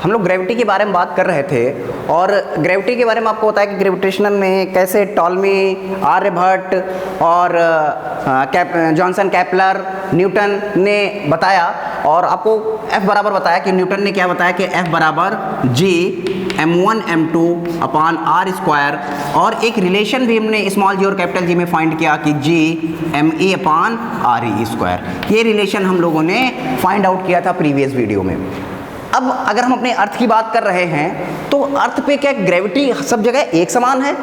हम लोग ग्रेविटी के बारे में बात कर रहे थे और ग्रेविटी के बारे में आपको बताया कि ग्रेविटेशनल में कैसे टॉल्मी, आर्यभट्ट और जॉनसन, केपलर, न्यूटन ने बताया और आपको F बराबर बताया कि न्यूटन ने क्या बताया कि F बराबर G m1 m2 अपान r स्क्वायर और एक रिलेशन भी हमने स्मॉल जी और कैपिटल जी में फाइंड किया कि G me अपान re स्क्वायर। ये रिलेशन हम लोगों ने फाइंड आउट किया था प्रीवियस वीडियो में। अब अगर हम अपने अर्थ की बात कर रहे हैं तो अर्थ पे क्या ग्रेविटी सब जगह एक समान है,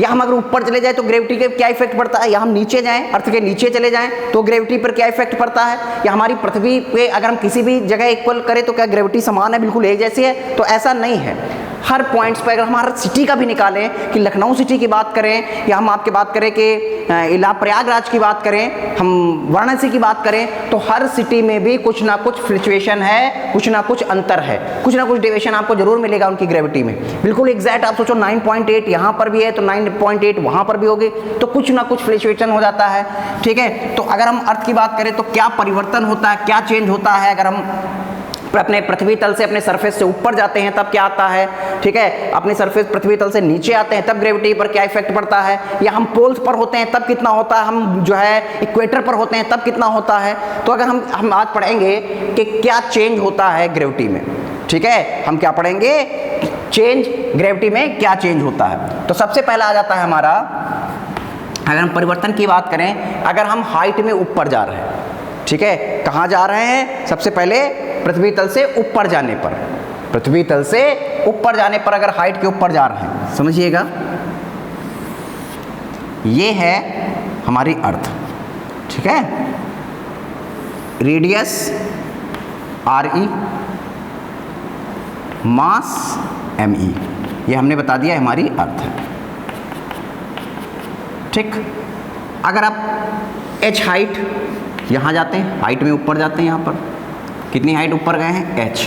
या हम अगर ऊपर चले जाए तो ग्रेविटी के क्या इफेक्ट पड़ता है, या हम नीचे जाएं अर्थ के नीचे चले जाएं तो ग्रेविटी पर क्या इफेक्ट पड़ता है, या हमारी पृथ्वी पे अगर हम किसी भी जगह इक्वल करें तो क्या ग्रेविटी समान है, बिल्कुल एक जैसी है? तो ऐसा नहीं है। हर पॉइंट्स पे अगर हमारा सिटी का भी निकालें कि लखनऊ सिटी की बात करें या हम आपके बात करें कि प्रयागराज की बात करें, हम वाराणसी की बात करें, तो हर सिटी में भी कुछ ना कुछ फ्लक्चुएशन है, कुछ ना कुछ अंतर है, कुछ ना कुछ डेविएशन आपको जरूर मिलेगा उनकी ग्रेविटी में। बिल्कुल एग्जैक्ट आप सोचो 9.8 यहाँ पर भी है तो 9.8 वहाँ पर भी होगी, तो कुछ ना कुछ फ्लक्चुएशन हो जाता है। ठीक है, तो अगर हम अर्थ की बात करें तो क्या परिवर्तन होता है, क्या चेंज होता है, अगर हम अपने पृथ्वी तल से अपने सरफेस से ऊपर जाते हैं तब क्या आता है, ठीक है, अपने सरफेस पृथ्वी तल से नीचे आते हैं तब ग्रेविटी पर क्या इफेक्ट पड़ता है, या हम पोल्स पर होते हैं तब कितना होता है, हम जो है इक्वेटर पर होते हैं तब कितना होता है। तो अगर हम आज पढ़ेंगे कि क्या चेंज होता है ग्रेविटी में, ठीक है, हम क्या पढ़ेंगे, चेंज ग्रेविटी में क्या चेंज होता है। तो सबसे पहला आ जाता है हमारा, अगर हम परिवर्तन की बात करें, अगर हम हाइट में ऊपर जा रहे हैं, ठीक है, कहाँ जा रहे हैं, सबसे पहले पृथ्वी तल से ऊपर जाने पर, पृथ्वी तल से ऊपर जाने पर अगर हाइट के ऊपर जा रहे हैं, समझिएगा, ये है हमारी अर्थ, ठीक है, रेडियस RE, मास ME, ये हमने बता दिया हमारी अर्थ है। ठीक, अगर आप H हाइट यहाँ जाते हैं, हाइट में ऊपर जाते हैं, यहाँ पर कितनी हाइट ऊपर गए हैं, H।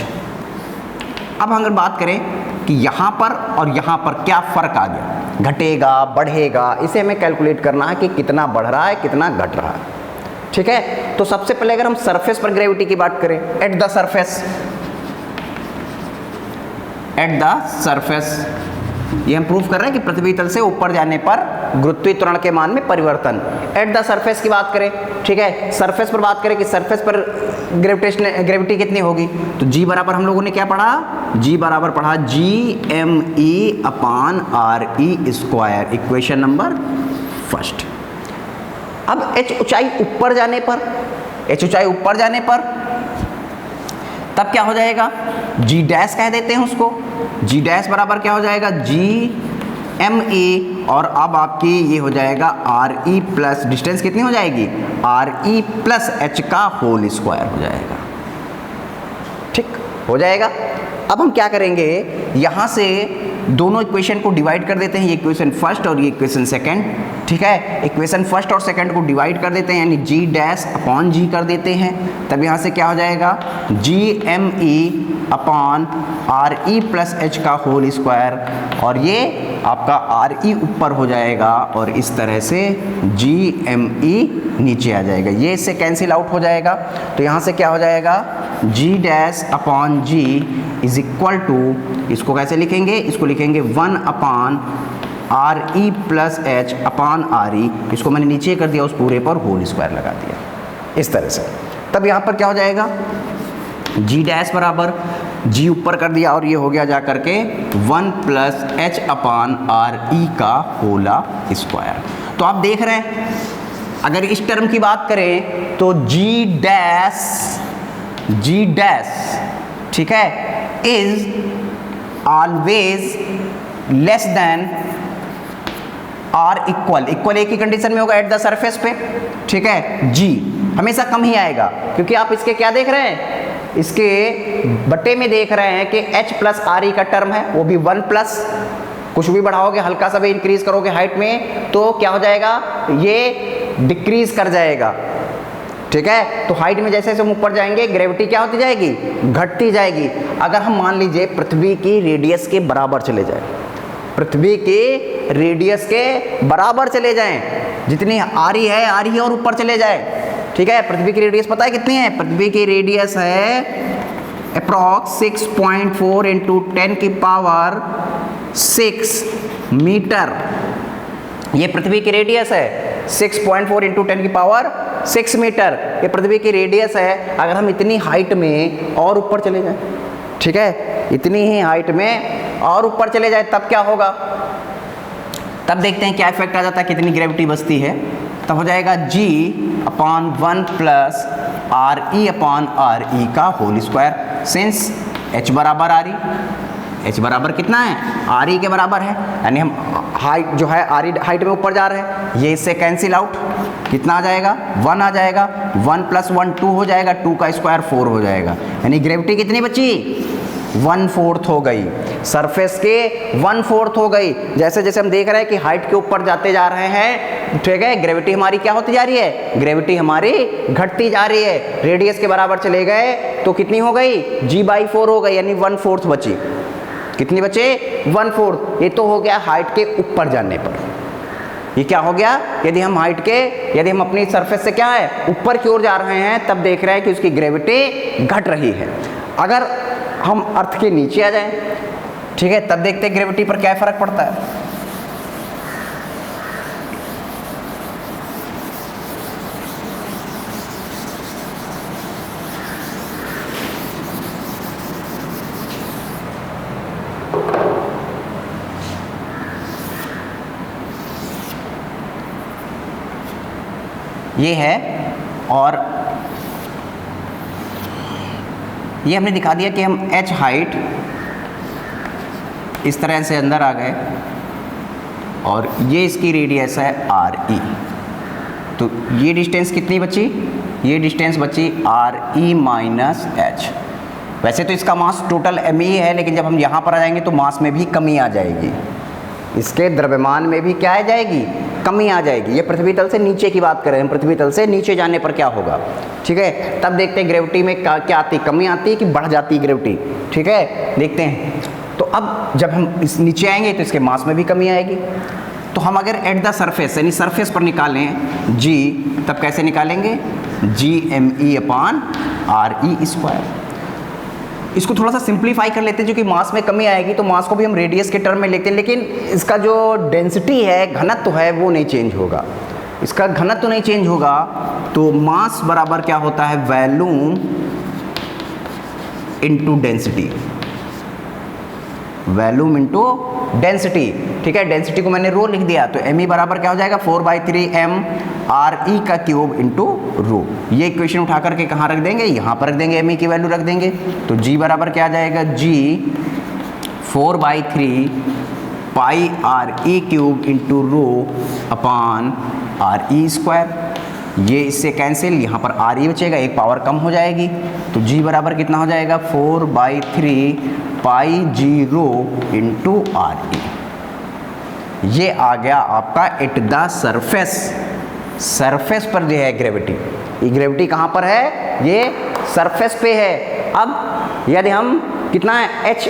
अब अगर बात करें कि यहाँ पर और यहाँ पर क्या फ़र्क आ गया, घटेगा बढ़ेगा, इसे हमें कैलकुलेट करना है कि कितना बढ़ रहा है कितना घट रहा है। ठीक है, तो सबसे पहले अगर हम सरफेस पर ग्रेविटी की बात करें, eight the surface, eight the surface, ये हम प्रूव कर रहे हैं कि पृथ्वी तल से ऊपर जाने पर गुरुत्वीय त्वरण के मान में परिवर्तन। एट द सरफेस की बात करें, ठीक है, सरफेस पर बात करें कि सरफेस पर ग्रेविटी कितनी होगी, तो जी बराबर हम लोगों ने क्या पढ़ा, जी बराबर पढ़ा GME अपान RE square, equation number first. अब H ऊंचाई ऊपर जाने पर, H ऊंचाई ऊपर जाने पर तब क्या हो जाएगा, G डैश कह देते हैं उसको, G डैश बराबर क्या हो जाएगा, GME, और अब आपकी ये हो जाएगा RE प्लस, डिस्टेंस कितनी हो जाएगी, RE प्लस H का होल स्क्वायर हो जाएगा। ठीक हो जाएगा। अब हम क्या करेंगे, यहाँ से दोनों इक्वेशन को डिवाइड कर देते हैं, ये इक्वेशन फर्स्ट और ये इक्वेशन सेकंड, ठीक है, इक्वेशन फर्स्ट और सेकंड को डिवाइड कर देते हैं, यानी G डैश अपॉन G कर देते हैं, तब यहाँ से क्या हो जाएगा, GME upon RE plus H का होल स्क्वायर, और ये आपका RE ऊपर हो जाएगा और इस तरह से GME नीचे आ जाएगा, ये इससे कैंसिल आउट हो जाएगा। तो यहाँ से क्या हो जाएगा, G dash upon G is equal to, इसको कैसे लिखेंगे, इसको लिखेंगे 1 upon RE plus H upon RE, इसको मैंने नीचे कर दिया, उस पूरे पर होल स्क्वायर लगा दिया इस तरह से। तब यहाँ पर क्या हो जाएगा, G डैश बराबर G ऊपर कर दिया और ये हो गया जा करके 1 प्लस H अपान RE का होला स्क्वायर। तो आप देख रहे हैं, अगर इस टर्म की बात करें तो G डैश, ठीक है, is always less than or equal एक ही कंडीशन में होगा एट द सरफेस पे, ठीक है, G हमेशा कम ही आएगा, क्योंकि आप इसके क्या देख रहे हैं, इसके बट्टे में देख रहे हैं कि H प्लस RE का टर्म है, वो भी 1 प्लस, कुछ भी बढ़ाओगे, हल्का सा भी इंक्रीज करोगे हाइट में तो क्या हो जाएगा, ये डिक्रीज कर जाएगा। ठीक है, तो हाइट में जैसे जैसे हम ऊपर जाएंगे ग्रेविटी क्या होती जाएगी, घटती जाएगी। अगर हम मान लीजिए पृथ्वी की रेडियस के बराबर चले जाए, पृथ्वी के रेडियस के बराबर चले जाएं, जितनी RE है और ऊपर चले जाए, ठीक है, पृथ्वी की रेडियस पता है कितनी है, पृथ्वी की रेडियस है अप्रॉक्स 6.4 इंटू 10 की पावर 6 मीटर, ये पृथ्वी की रेडियस है। 6.4 इंटू 10 की पावर 6 मीटर ये पृथ्वी की रेडियस है। अगर हम इतनी हाइट में और ऊपर चले जाएं, ठीक है, इतनी ही हाइट में और ऊपर चले जाए तब क्या होगा? तब देखते हैं क्या इफेक्ट आ जाता है, कितनी ग्रेविटी बचती है। तब हो जाएगा G upon 1 plus R E upon R ई का होल स्क्वायर। सिंस H बराबर आर ई, H बराबर कितना है? आर ई के बराबर है, यानी हम हाइट जो है आर ई हाइट में ऊपर जा रहे हैं, ये इससे कैंसिल आउट कितना आ जाएगा? 1 आ जाएगा। 1 प्लस 1 2 हो जाएगा, 2 का स्क्वायर 4 हो जाएगा, यानी ग्रेविटी कितनी बची? 1/4 हो गई, सरफेस के 1/4 हो गई। जैसे जैसे हम देख रहे हैं कि हाइट के ऊपर जाते जा रहे हैं, ठीक है, ग्रेविटी हमारी क्या होती जा रही है? ग्रेविटी हमारी घटती जा रही है। रेडियस के बराबर चले गए तो कितनी हो गई? G/4 हो गई, यानी 1/4 बची। कितनी बचे? 1/4। ये तो हो गया हाइट के ऊपर जाने पर। ये क्या हो गया? यदि हम हाइट के, यदि हम अपनी सरफेस से क्या है ऊपर की ओर जा रहे हैं, तब देख रहे हैं कि उसकी ग्रेविटी घट रही है। अगर हम अर्थ के नीचे आ जाएं, ठीक है, तब देखते हैं ग्रेविटी पर क्या फर्क पड़ता है। ये है, और ये हमने दिखा दिया कि हम h हाइट इस तरह से अंदर आ गए और ये इसकी रेडियस है आर ई। तो ये डिस्टेंस कितनी बची? ये डिस्टेंस बची आर ई माइनस एच। वैसे तो इसका मास टोटल एम ई है, लेकिन जब हम यहाँ पर आ जाएंगे तो मास में भी कमी आ जाएगी, इसके द्रव्यमान में भी क्या आ जाएगी? कमी आ जाएगी। ये पृथ्वी तल से नीचे की बात करें, पृथ्वी तल से नीचे जाने पर क्या होगा, ठीक है। तब देखते हैं ग्रेविटी में क्या आती है, कमी आती है कि बढ़ जाती है ग्रेविटी, ठीक है, देखते हैं। तो अब जब हम इस नीचे आएंगे तो इसके मास में भी कमी आएगी। तो हम अगर एट द सरफेस यानी सरफेस पर निकालें जी, तब कैसे निकालेंगे? G M E upon R E square. इसको थोड़ा सा सिंप्लीफाई कर लेते हैं, जो कि मास में कमी आएगी तो मास को भी हम रेडियस के टर्म में लेते हैं, लेकिन इसका जो डेंसिटी है, घनत्व है, वो नहीं चेंज होगा। इसका घनत्व नहीं चेंज होगा तो मास बराबर क्या होता है? Volume into density, volume into density, ठीक है। डेंसिटी को मैंने रो लिख दिया, तो एम ई बराबर क्या हो जाएगा? 4/3 m आर ई का क्यूब इंटू रो। ये इक्वेशन उठा करके कहाँ रख देंगे? यहाँ पर रख देंगे, एम ई की वैल्यू रख देंगे। तो जी बराबर क्या आ जाएगा? जी 4/3 pi R E cube into rho upon R E square. ये इससे कैंसिल, यहाँ पर आर ई बचेगा, एक पावर कम हो जाएगी। तो जी बराबर कितना हो जाएगा? 4/3 pi G rho into R E. ये आ गया आपका एट द सरफेस। सरफेस पर जो है ग्रेविटी, ये ग्रेविटी कहाँ पर है? ये सरफेस पे है। अब यदि हम कितना है h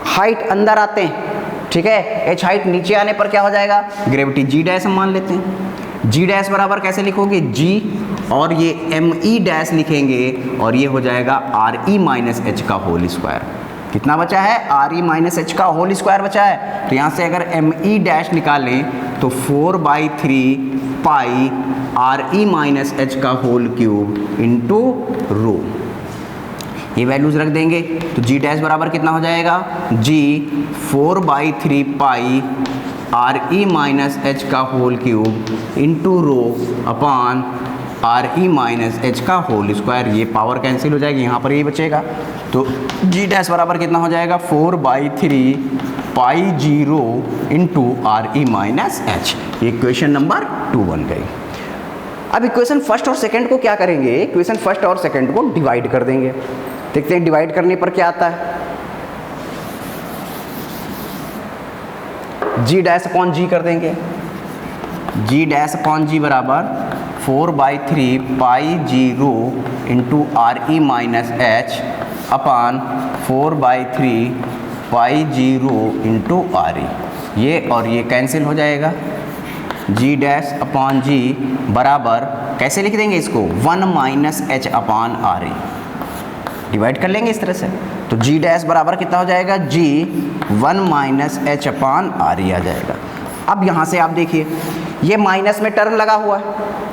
हाइट अंदर आते हैं, ठीक है, h हाइट नीचे आने पर क्या हो जाएगा? ग्रेविटी g डैश हम मान लेते हैं। g डैश बराबर कैसे लिखोगे? g और ये एम ई डैश लिखेंगे और ये हो जाएगा आर ई माइनस एच का होल स्क्वायर। कितना बचा है? आर ई माइनस एच का होल स्क्वायर बचा है। तो यहाँ से अगर एम ई डैश निकालें तो 4/3 pi R E minus H का होल क्यूब इंटू रो, ये वैल्यूज रख देंगे। तो जी डैश बराबर कितना हो जाएगा? जी 4/3 pi R E minus H का whole cube into rho upon R E minus H का होल स्क्वायर। ये पावर कैंसिल हो जाएगी, यहाँ पर ये बचेगा। तो जी डैश बराबर कितना हो जाएगा? 4/3 pi G rho into R E minus h. ये इक्वेशन नंबर 2 बन गई। अब इक्वेशन फर्स्ट और सेकंड को क्या करेंगे? इक्वेशन फर्स्ट और सेकंड को डिवाइड कर देंगे। देखते हैं डिवाइड करने पर क्या आता है। जी डैश अपॉन जी कर देंगे। जी डैश अपॉन जी बराबर 4/3 pi G rho into R E minus h upon 4/3 pi G rho into R E. ये और ये कैंसिल हो जाएगा। जी डैश अपॉन जी बराबर कैसे लिख देंगे इसको? 1 माइनस एच अपॉन आर ई। डिवाइड कर लेंगे इस तरह से, तो जी डैश बराबर कितना हो जाएगा, जी 1 माइनस एच अपान आर ई आ जाएगा। अब यहाँ से आप देखिए ये माइनस में टर्म लगा हुआ है,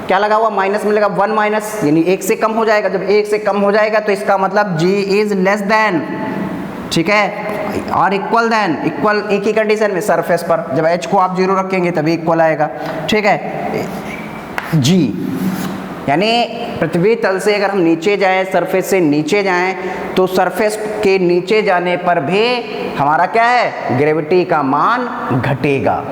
क्या लगा हुआ, माइनस में लगा 1 माइनस, यानी 1 से कम हो जाएगा। जब 1 से कम हो जाएगा तो इसका मतलब g इज लेस देन, ठीक है, और इक्वल देन, इक्वल एक ही कंडीशन में सरफेस पर, जब h को आप 0 रखेंगे तभी इक्वल आएगा, ठीक है। g यानी पृथ्वी तल से अगर हम नीचे जाएं, सरफेस से नीचे जाएं, तो सरफेस के नीचे जाने पर भी हमारा क्या है, ग्रेविटी का मान घटेगा।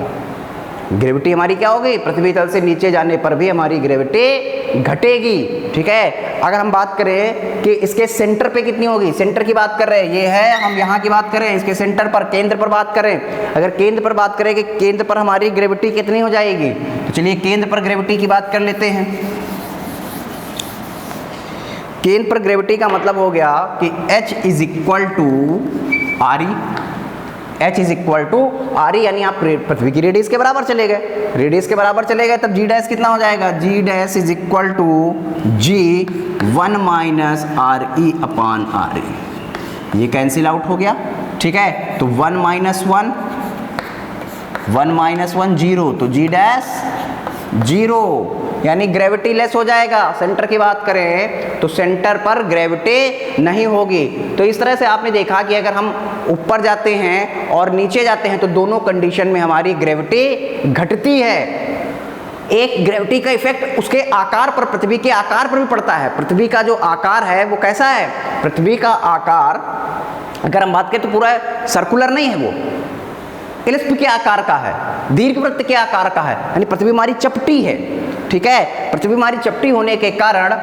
ग्रेविटी हमारी क्या होगी, पृथ्वी तल से नीचे जाने पर भी हमारी ग्रेविटी घटेगी, ठीक है। अगर हम बात करें कि इसके सेंटर पे कितनी होगी, सेंटर की बात कर रहे हैं, ये है, हम यहाँ की बात करें, इसके सेंटर पर, केंद्र पर बात करें, अगर केंद्र पर बात करें कि केंद्र पर हमारी ग्रेविटी कितनी हो जाएगी, तो चलिए केंद्र पर ग्रेविटी की बात कर लेते हैं। केंद्र पर ग्रेविटी का मतलब हो गया कि H is equal to R E, H is equal to R E, यानी आप पृथ्वी की रेडियस के बराबर चले गए, रेडियस के बराबर चले गए, तब जी डैश कितना हो जाएगा, g dash is equal to g 1 minus R E upon R E, ये कैंसिल आउट हो गया, ठीक है। तो 1 माइनस 1 0, तो जी डैश 0, यानी ग्रेविटी लेस हो जाएगा। सेंटर की बात करें तो सेंटर पर ग्रेविटी नहीं होगी। तो इस तरह से आपने देखा कि अगर हम ऊपर जाते हैं और नीचे जाते हैं तो दोनों कंडीशन में हमारी ग्रेविटी घटती है। एक ग्रेविटी का इफेक्ट उसके आकार पर, पृथ्वी के आकार पर भी पड़ता है। पृथ्वी का जो आकार है वो कैसा है, पृथ्वी का आकार अगर हम बात करें तो पूरा सर्कुलर नहीं है, वो इलिप्स के आकार का है, दीर्घवृत्त के आकार का है, यानी पृथ्वी हमारी चपटी है, ठीक है। पृथ्वी हमारी चपटी होने के कारण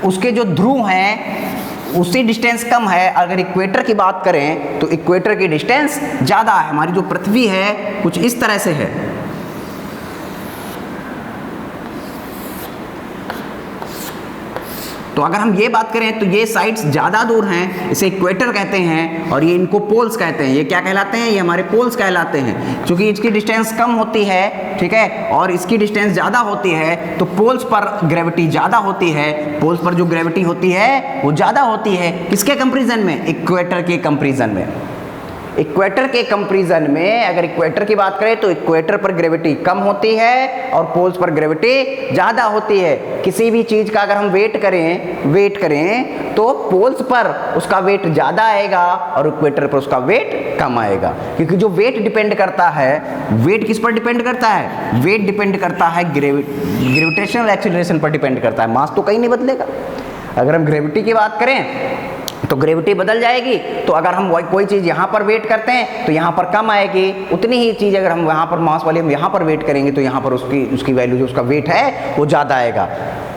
उसके जो ध्रुव हैं उससे डिस्टेंस कम है। अगर इक्वेटर की बात करें तो इक्वेटर की डिस्टेंस ज़्यादा है। हमारी जो पृथ्वी है कुछ इस तरह से है, तो अगर हम ये बात करें तो ये साइड्स ज़्यादा दूर हैं, इसे इक्वेटर कहते हैं, और ये इनको पोल्स कहते हैं। ये क्या कहलाते हैं, ये हमारे पोल्स कहलाते हैं, क्योंकि इसकी डिस्टेंस कम होती है, ठीक है, और इसकी डिस्टेंस ज़्यादा होती है, तो पोल्स पर ग्रेविटी ज़्यादा होती है। पोल्स पर जो ग्रेविटी होती है वो ज़्यादा होती है, किसके कंपेरिजन में, इक्वेटर के कंपेरिजन में। इक्वेटर के कंपेरिजन में अगर इक्वेटर की बात करें तो इक्वेटर पर ग्रेविटी कम होती है और पोल्स पर ग्रेविटी ज़्यादा होती है। किसी भी चीज़ का अगर हम वेट करें तो पोल्स पर उसका वेट ज़्यादा आएगा और इक्वेटर पर उसका वेट कम आएगा, क्योंकि जो वेट डिपेंड करता है, वेट किस पर डिपेंड करता है, वेट डिपेंड करता है ग्रेविटेशनल एक्सीलरेशन पर डिपेंड करता है। मास तो कहीं नहीं बदलेगा। अगर हम ग्रेविटी की बात करें तो ग्रेविटी बदल जाएगी, तो अगर हम कोई चीज़ यहाँ पर वेट करते हैं तो यहाँ पर कम आएगी, उतनी ही चीज़ अगर हम यहाँ पर मास वाली हम यहाँ पर वेट करेंगे तो यहाँ पर उसकी वैल्यू जो उसका वेट है वो ज़्यादा आएगा।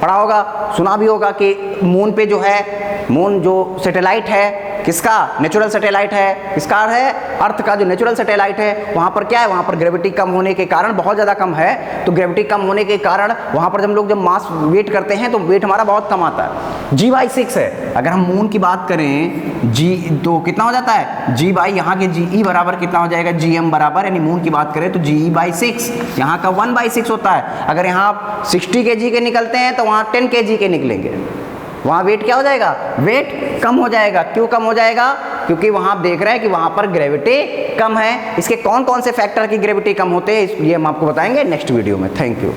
पढ़ा होगा, सुना भी होगा कि मून पे जो है, मून जो सैटेलाइट है किसका, नेचुरल सैटेलाइट है, किसका है, अर्थ का जो नेचुरल सैटेलाइट है, वहाँ पर क्या है, वहाँ पर ग्रेविटी कम होने के कारण, बहुत ज़्यादा कम है, तो ग्रेविटी कम होने के कारण वहाँ पर जब मास वेट करते हैं तो वेट हमारा बहुत कम आता है। G/6 है। अगर हम मून की बात करें जी तो कितना हो जाता है, G बाई यहाँ के GE बराबर कितना हो जाएगा, GM बराबर, यानी मून की बात करें तो GE/6, यहाँ का 1/6 होता है। अगर यहाँ 60 kg के निकलते हैं तो वहाँ 10 kg के निकलेंगे, वहाँ वेट क्या हो जाएगा, वेट कम हो जाएगा। क्यों कम हो जाएगा, क्योंकि वहाँ आप देख रहे हैं कि वहाँ पर ग्रेविटी कम है। इसके कौन कौन से फैक्टर की ग्रेविटी कम होते हैं ये हम आपको बताएंगे नेक्स्ट वीडियो में। Thank you.